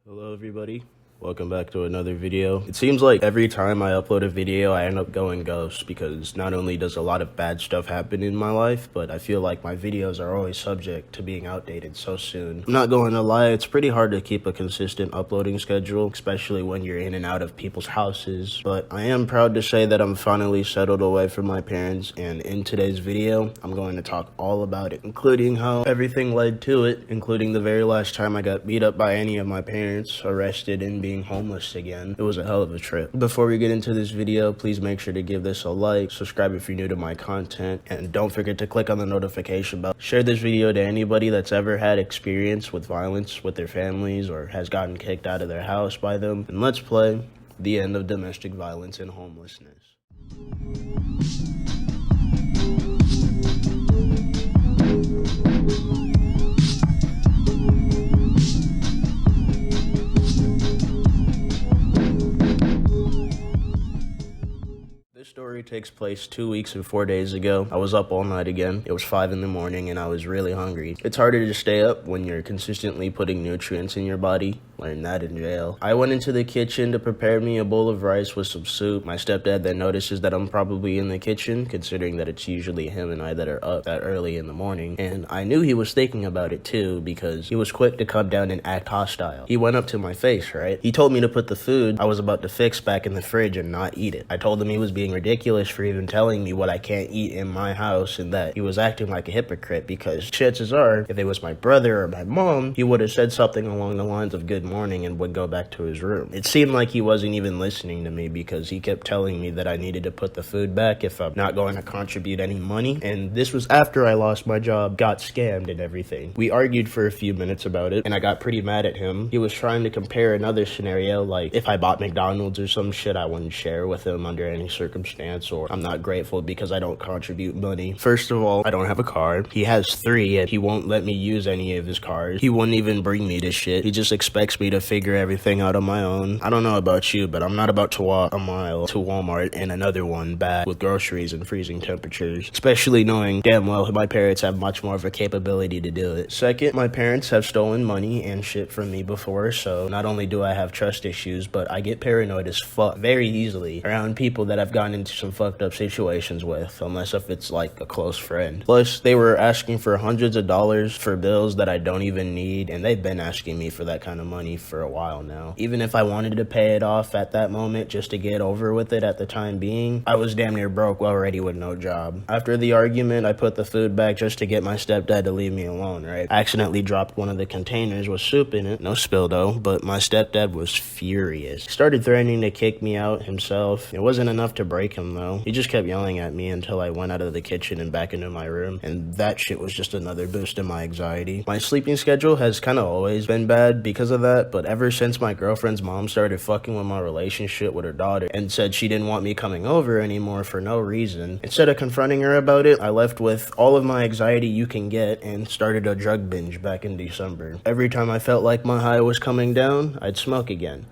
Hello everybody, welcome back to another video. It seems like every time I upload a video I end up going ghost because not only does a lot of bad stuff happen in my life, but I feel like my videos are always subject to being outdated so soon. I'm not going to lie, it's pretty hard to keep a consistent uploading schedule, especially when you're in and out of people's houses, but I am proud to say that I'm finally settled away from my parents, and in today's video I'm going to talk all about it, including how everything led to it, including the very last time I got beat up by any of my parents, arrested, and being homeless again. It was a hell of a trip. Before we get into this video, please make sure to give this a like, subscribe if you're new to my content, and don't forget to click on the notification bell. Share this video to anybody that's ever had experience with violence with their families or has gotten kicked out of their house by them, and let's play The End of Domestic Violence and Homelessness. This story takes place 2 weeks and 4 days ago. I was up all night again. It was 5 in the morning and I was really hungry. It's harder to stay up when you're consistently putting nutrients in your body. Learned that in jail. I went into the kitchen to prepare me a bowl of rice with some soup. My stepdad then notices that I'm probably in the kitchen, considering that it's usually him and I that are up that early in the morning. And I knew he was thinking about it too, because he was quick to come down and act hostile. He went up to my face, right? He told me to put the food I was about to fix back in the fridge and not eat it. I told him he was being ridiculous for even telling me what I can't eat in my house, and that he was acting like a hypocrite, because chances are, if it was my brother or my mom, he would have said something along the lines of good morning and would go back to his room. It seemed like he wasn't even listening to me, because he kept telling me that I needed to put the food back if I'm not going to contribute any money, and this was after I lost my job, got scammed and everything. We argued for a few minutes about it, and I got pretty mad at him. He was trying to compare another scenario, like if I bought McDonald's or some shit I wouldn't share with him under any circumstance, or I'm not grateful because I don't contribute money. First of all, I don't have a car. He has 3 and he won't let me use any of his cars. He wouldn't even bring me to shit. He just expects me to figure everything out on my own. I don't know about you, but I'm not about to walk a mile to Walmart and another one back with groceries and freezing temperatures, especially knowing damn well my parents have much more of a capability to do it. Second, my parents have stolen money and shit from me before, so not only do I have trust issues, but I get paranoid as fuck very easily around people that I've gotten into some fucked up situations with, unless if it's like a close friend. Plus, they were asking for hundreds of dollars for bills that I don't even need, and they've been asking me for that kind of money for a while now. Even if I wanted to pay it off at that moment just to get over with it at the time being, I was damn near broke already with no job. After the argument, I put the food back just to get my stepdad to leave me alone, right? I accidentally dropped one of the containers with soup in it. No spill though, but my stepdad was furious. He started threatening to kick me out himself. It wasn't enough to break him though. He just kept yelling at me until I went out of the kitchen and back into my room, and that shit was just another boost in my anxiety. My sleeping schedule has kind of always been bad because of that, but ever since my girlfriend's mom started fucking with my relationship with her daughter and said she didn't want me coming over anymore for no reason, instead of confronting her about it, I left with all of my anxiety you can get and started a drug binge back in December. Every time I felt like my high was coming down, I'd smoke again.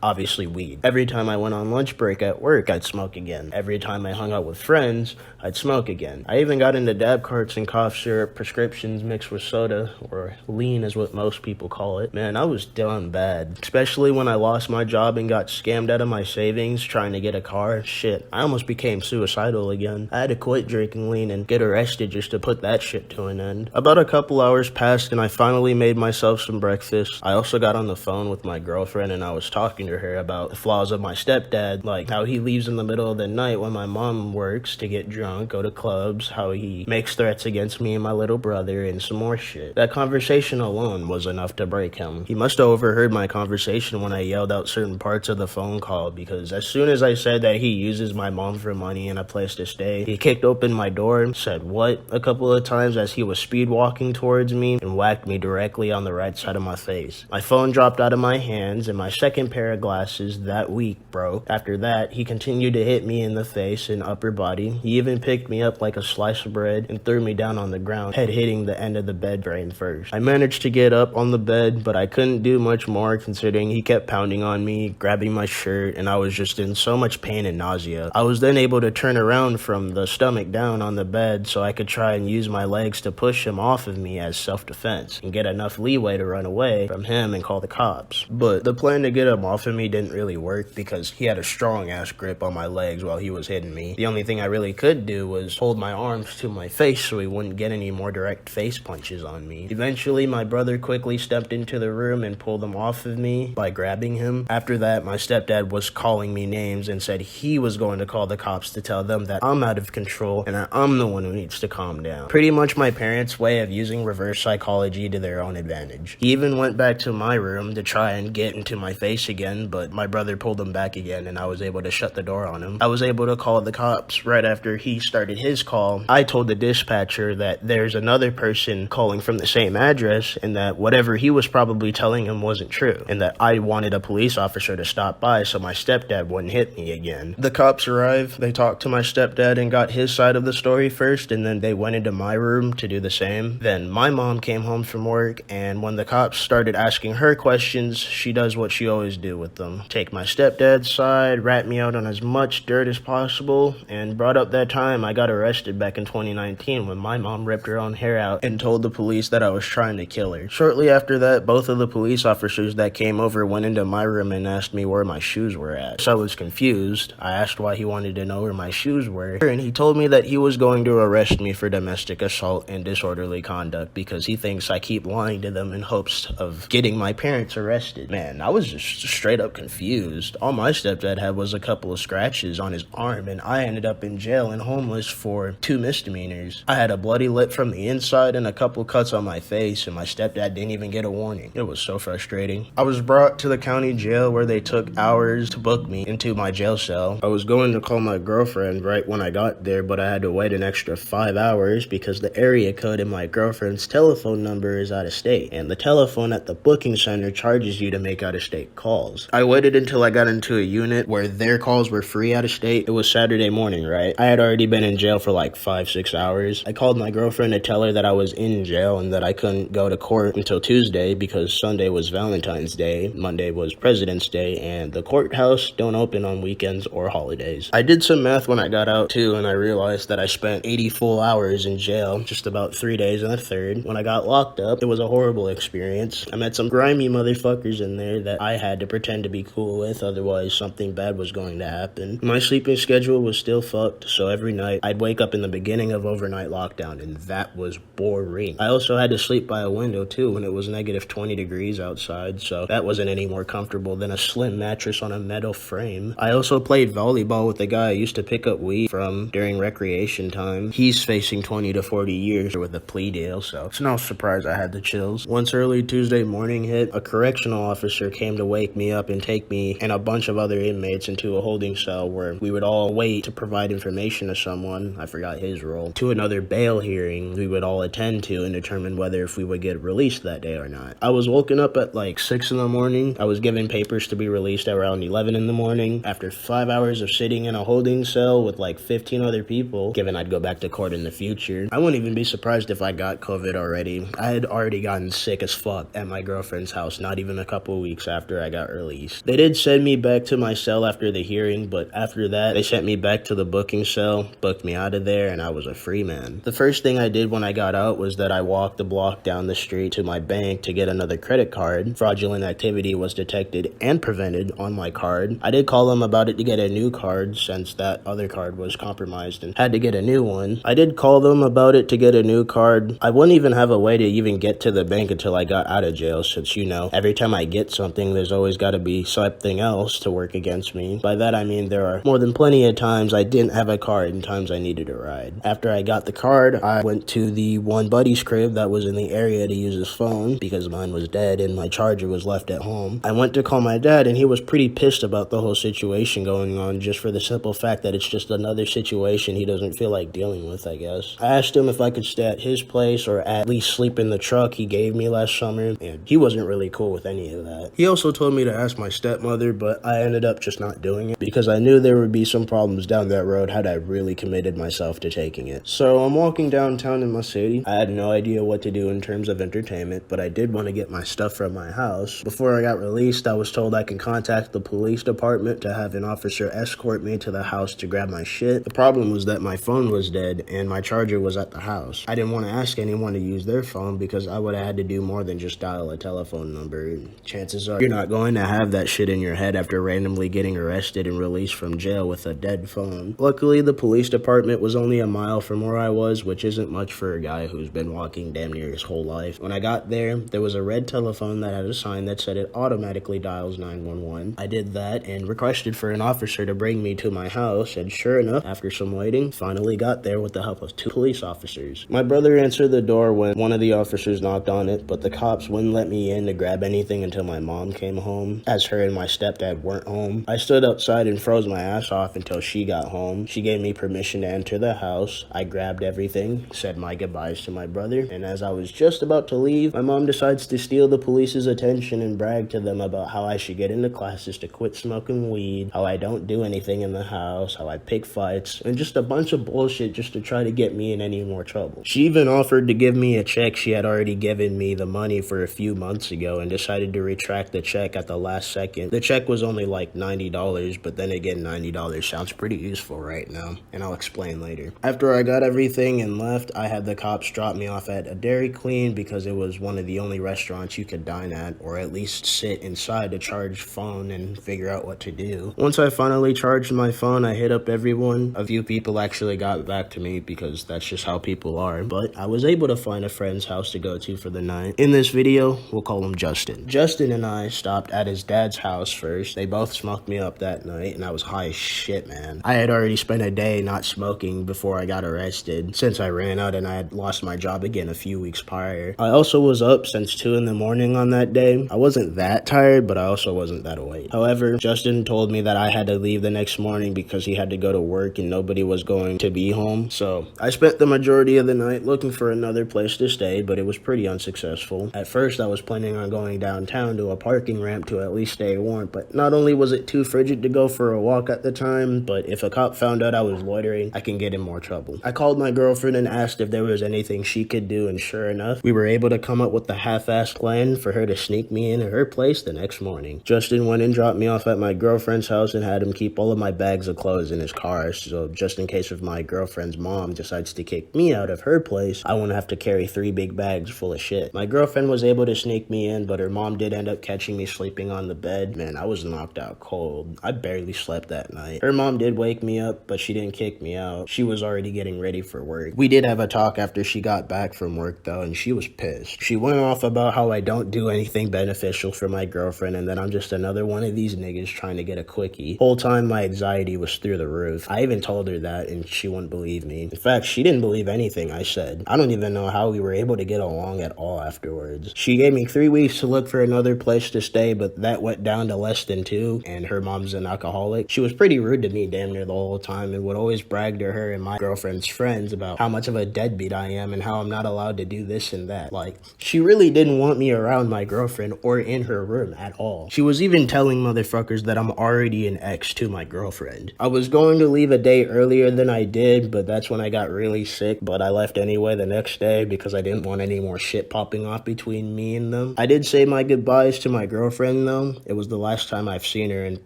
Obviously weed. Every time I went on lunch break at work, I'd smoke again. Every time I hung out with friends, I'd smoke again. I even got into dab carts and cough syrup prescriptions mixed with soda, or lean is what most people call it. Man, I was done bad. Especially when I lost my job and got scammed out of my savings trying to get a car. Shit, I almost became suicidal again. I had to quit drinking lean and get arrested just to put that shit to an end. About a couple hours passed and I finally made myself some breakfast. I also got on the phone with my girlfriend and I was talking to her about the flaws of my stepdad, like how he leaves in the middle of the night when my mom works to get drunk, go to clubs, how he makes threats against me and my little brother, and some more shit. That conversation alone was enough to break him. He must have overheard my conversation when I yelled out certain parts of the phone call, because as soon as I said that he uses my mom for money and a place to stay, he kicked open my door, said what a couple of times as he was speed walking towards me, and whacked me directly on the right side of my face. My phone dropped out of my hands and my second pair of glasses that week, bro. After that, he continued to hit me in the face and upper body. He even picked me up like a slice of bread and threw me down on the ground, head hitting the end of the bed frame first. I managed to get up on the bed, but I couldn't do much more considering he kept pounding on me, grabbing my shirt, and I was just in so much pain and nausea. I was then able to turn around from the stomach down on the bed so I could try and use my legs to push him off of me as self-defense and get enough leeway to run away from him and call the cops. But the plan to get him off of me didn't really work because he had a strong ass grip on my legs while he was hitting me. The only thing I really could do was hold my arms to my face so he wouldn't get any more direct face punches on me. Eventually, my brother quickly stepped into the room and pulled him off of me by grabbing him. After that, my stepdad was calling me names and said he was going to call the cops to tell them that I'm out of control and that I'm the one who needs to calm down. Pretty much my parents' way of using reverse psychology to their own advantage. He even went back to my room to try and get into my face again, but my brother pulled him back again and I was able to shut the door on him. I was able to call the cops right after he started his call. I told the dispatcher that there's another person calling from the same address and that whatever he was probably telling him wasn't true and that I wanted a police officer to stop by so my stepdad wouldn't hit me again. The cops arrived, they talked to my stepdad and got his side of the story first, and then they went into my room to do the same. Then my mom came home from work, and when the cops started asking her questions, she does what she always do with them. Take my stepdad's side, rat me out on as much dirt as possible, and brought up that time I got arrested back in 2019 when my mom ripped her own hair out and told the police that I was trying to kill her. Shortly after that, both of the police officers that came over went into my room and asked me where my shoes were at. So I was confused. I asked why he wanted to know where my shoes were, and he told me that he was going to arrest me for domestic assault and disorderly conduct because he thinks I keep lying to them in hopes of getting my parents arrested. Man, I was just straight up confused. All my stepdad had was a couple of scratches on his arm, and I ended up in jail and homeless for 2 misdemeanors. I had a bloody lip from the inside and a couple cuts on my face, and my stepdad didn't even get a warning. It was so frustrating. I was brought to the county jail where they took hours to book me into my jail cell. I was going to call my girlfriend right when I got there, but I had to wait an extra 5 hours because the area code in my girlfriend's telephone number is out of state, and the telephone at the booking center charges you to make out of state calls. I waited until I got into a unit where their calls were free out of state. It was Saturday morning, right? I had already been in jail for like 5-6 hours. I called my girlfriend to tell her that I was in jail and that I couldn't go to court until Tuesday because Sunday was Valentine's Day, Monday was President's Day, and the courthouse don't open on weekends or holidays. I did some math when I got out too, and I realized that I spent 80 full hours in jail, just about 3 days and a third. When I got locked up, it was a horrible experience. I met some grimy motherfuckers in there that I had to pretend to be cool with, otherwise something bad was going to happen. My sleeping schedule was still fucked, so every night I'd wake up in the beginning of overnight lockdown, and that was boring. I also had to sleep by a window too when it was negative 20 degrees outside, so that wasn't any more comfortable than a slim mattress on a metal frame. I also played volleyball with the guy I used to pick up weed from during recreation time. He's facing 20 to 40 years with a plea deal, so it's no surprise I had the chills. Once early Tuesday morning hit, a correctional officer came to wake me up and take me and a bunch of other inmates into a holding cell where we would all wait to provide information to someone, I forgot his role, to another bail hearing we would all attend to and determine whether if we would get released that day or not. I was woken up at like 6 in the morning. I was given papers to be released around 11 in the morning. After 5 hours of sitting in a holding cell with like 15 other people, given I'd go back to court in the future, I wouldn't even be surprised if I got COVID already. I had already gotten sick as fuck at my girlfriend's house not even a couple weeks after I got released. They did send me back to my cell after the hearing, but after that, they sent me back to the booking cell, booked me out of there, and I was a free man. The first thing I did when I got out was that I walked a block down the street to my bank to get another credit card. Fraudulent activity was detected and prevented on my card. I did call them about it to get a new card since that other card was compromised and had to get a new one. I did call them about it to get a new card. I wouldn't even have a way to even get to the bank until I got out of jail since, you know, every time I get something, there's always got to be something else to work against me. By that I mean there are more than plenty of times I didn't have a card and times I needed a ride. After I got the card, I went to the one buddy's crib that was in the area to use his phone because mine was dead and my charger was left at home. I went to call my dad and he was pretty pissed about the whole situation going on just for the simple fact that it's just another situation he doesn't feel like dealing with, I guess. I asked him if I could stay at his place or at least sleep in the truck he gave me last summer, and he wasn't really cool with any of that. He also told me to ask ask my stepmother, but I ended up just not doing it because I knew there would be some problems down that road had I really committed myself to taking it. So I'm walking downtown in my city. I had no idea what to do in terms of entertainment, but I did want to get my stuff from my house. Before I got released, I was told I can contact the police department to have an officer escort me to the house to grab my shit. The problem was that my phone was dead and my charger was at the house. I didn't want to ask anyone to use their phone because I would have had to do more than just dial a telephone number. Chances are you're not going to have that shit in your head after randomly getting arrested and released from jail with a dead phone. Luckily, the police department was only a mile from where I was, which isn't much for a guy who's been walking damn near his whole life. When I got there was a red telephone that had a sign that said it automatically dials 911. I did that and requested for an officer to bring me to my house, and sure enough, after some waiting, finally got there with the help of 2 police officers. My brother answered the door when one of the officers knocked on it, but the cops wouldn't let me in to grab anything until my mom came home, as her and my stepdad weren't home. I stood outside and froze my ass off until she got home. She gave me permission to enter the house. I grabbed everything, said my goodbyes to my brother, and as I was just about to leave, my mom decides to steal the police's attention and brag to them about how I should get into classes to quit smoking weed, how I don't do anything in the house, how I pick fights, and just a bunch of bullshit just to try to get me in any more trouble. She even offered to give me a check she had already given me the money for a few months ago and decided to retract the check at the last second. The check was only like $90, but then again, $90 sounds pretty useful right now, and I'll explain later. After I got everything and left, I had the cops drop me off at a Dairy Queen because it was one of the only restaurants you could dine at, or at least sit inside to charge phone and figure out what to do. Once I finally charged my phone, I hit up everyone. A few people actually got back to me because that's just how people are, but I was able to find a friend's house to go to for the night. In this video, we'll call him Justin. Justin and I stopped at his dad's house first. They both smoked me up that night, and I was high as shit, man. I had already spent a day not smoking before I got arrested, since I ran out and I had lost my job again a few weeks prior. I also was up since 2 in the morning on that day. I wasn't that tired, but I also wasn't that awake. However, Justin told me that I had to leave the next morning because he had to go to work and nobody was going to be home. So I spent the majority of the night looking for another place to stay, but it was pretty unsuccessful. At first, I was planning on going downtown to a parking ramp to at least stay warm, but not only was it too frigid to go for a walk at the time, but if a cop found out I was loitering, I can get in more trouble. I called my girlfriend and asked if there was anything she could do, and sure enough, we were able to come up with the half-assed plan for her to sneak me into her place the next morning. Justin went and dropped me off at my girlfriend's house and had him keep all of my bags of clothes in his car, so just in case if my girlfriend's mom decides to kick me out of her place, I wouldn't have to carry 3 big bags full of shit. My girlfriend was able to sneak me in, but her mom did end up catching me sleeping on the bed. Man, I was knocked out cold. I barely slept that night. Her mom did wake me up, but she didn't kick me out. She was already getting ready for work. We did have a talk after she got back from work though, and she was pissed. She went off about how I don't do anything beneficial for my girlfriend and that I'm just another one of these niggas trying to get a quickie. Whole time my anxiety was through the roof. I even told her that and she wouldn't believe me. In fact, she didn't believe anything I said. I don't even know how we were able to get along at all afterwards. She gave me 3 weeks to look for another place to stay, but that went down to less than 2, and her mom's an alcoholic. She was pretty rude to me damn near the whole time and would always brag to her and my girlfriend's friends about how much of a deadbeat I am and how I'm not allowed to do this and that. Like, she really didn't want me around my girlfriend or in her room at all. She was even telling motherfuckers that I'm already an ex to my girlfriend. I was going to leave a day earlier than I did, but that's when I got really sick, but I left anyway the next day because I didn't want any more shit popping off between me and them. I did say my goodbyes to my girlfriend though. It was the last time I've seen her and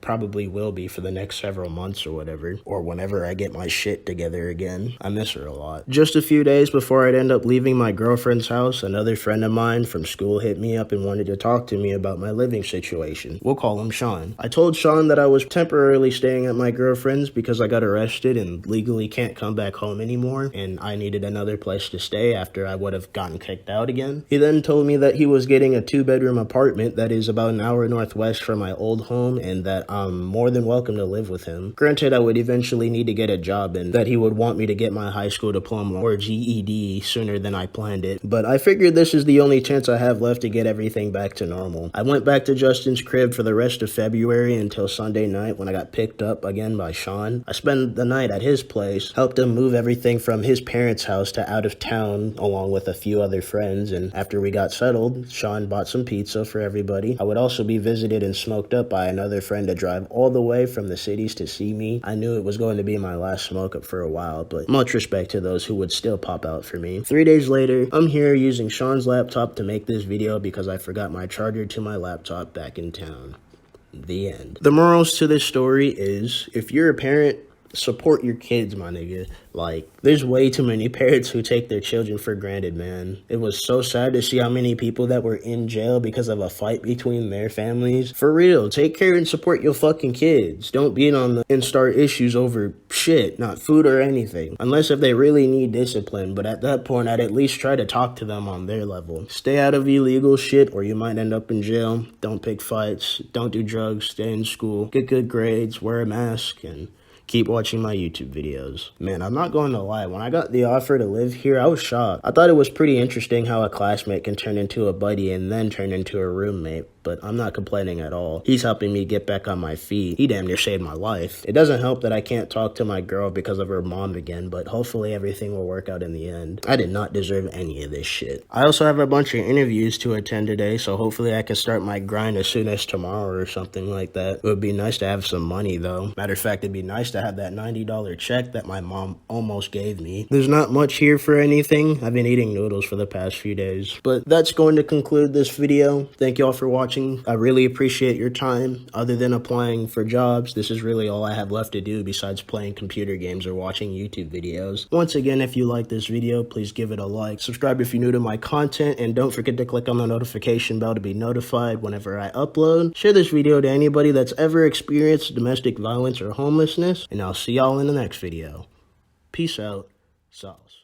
probably will be for the next several months or whatever, or whenever I get my shit together again. I miss her a lot. Just a few days before I'd end up leaving my girlfriend's house, another friend of mine from school hit me up and wanted to talk to me about my living situation. We'll call him Sean. I told Sean that I was temporarily staying at my girlfriend's because I got arrested and legally can't come back home anymore, and I needed another place to stay after I would have gotten kicked out again. He then told me that he was getting a 2-bedroom apartment that is about an hour northwest from my old home and that I'm more than welcome to live with him. Granted, I would eventually need to get a job and that he would want me to get my high school diploma or GED sooner than I planned it, but I figured this is the only chance I have left to get everything back to normal. I went back to Justin's crib for the rest of February until Sunday night when I got picked up again by Sean. I spent the night at his place, helped him move everything from his parents' house to out of town along with a few other friends, and after we got settled, Sean bought some pizza for everybody. I would also be visiting visited and smoked up by another friend to drive all the way from the cities to see me. I knew it was going to be my last smoke up for a while, but much respect to those who would still pop out for me. 3 days later, I'm here using Sean's laptop to make this video because I forgot my charger to my laptop back in town. The end. The morals to this story is, if you're a parent, support your kids, my nigga. Like, there's way too many parents who take their children for granted, man. It was so sad to see how many people that were in jail because of a fight between their families. For real, take care and support your fucking kids. Don't beat on them and start issues over shit, not food or anything. Unless if they really need discipline, but at that point, I'd at least try to talk to them on their level. Stay out of illegal shit or you might end up in jail. Don't pick fights. Don't do drugs. Stay in school. Get good grades. Wear a mask. And keep watching my YouTube videos. Man, I'm not going to lie. When I got the offer to live here, I was shocked. I thought it was pretty interesting how a classmate can turn into a buddy and then turn into a roommate, but I'm not complaining at all. He's helping me get back on my feet. He damn near saved my life. It doesn't help that I can't talk to my girl because of her mom again, but hopefully everything will work out in the end. I did not deserve any of this shit. I also have a bunch of interviews to attend today, so hopefully I can start my grind as soon as tomorrow or something like that. It would be nice to have some money though. Matter of fact, it'd be nice to have that $90 check that my mom almost gave me. There's not much here for anything. I've been eating noodles for the past few days. But that's going to conclude this video. Thank y'all for watching. I really appreciate your time. Other than applying for jobs, this is really all I have left to do besides playing computer games or watching YouTube videos. Once again, if you like this video, please give it a like. Subscribe if you're new to my content, and don't forget to click on the notification bell to be notified whenever I upload. Share this video to anybody that's ever experienced domestic violence or homelessness, and I'll see y'all in the next video. Peace out. Sauce.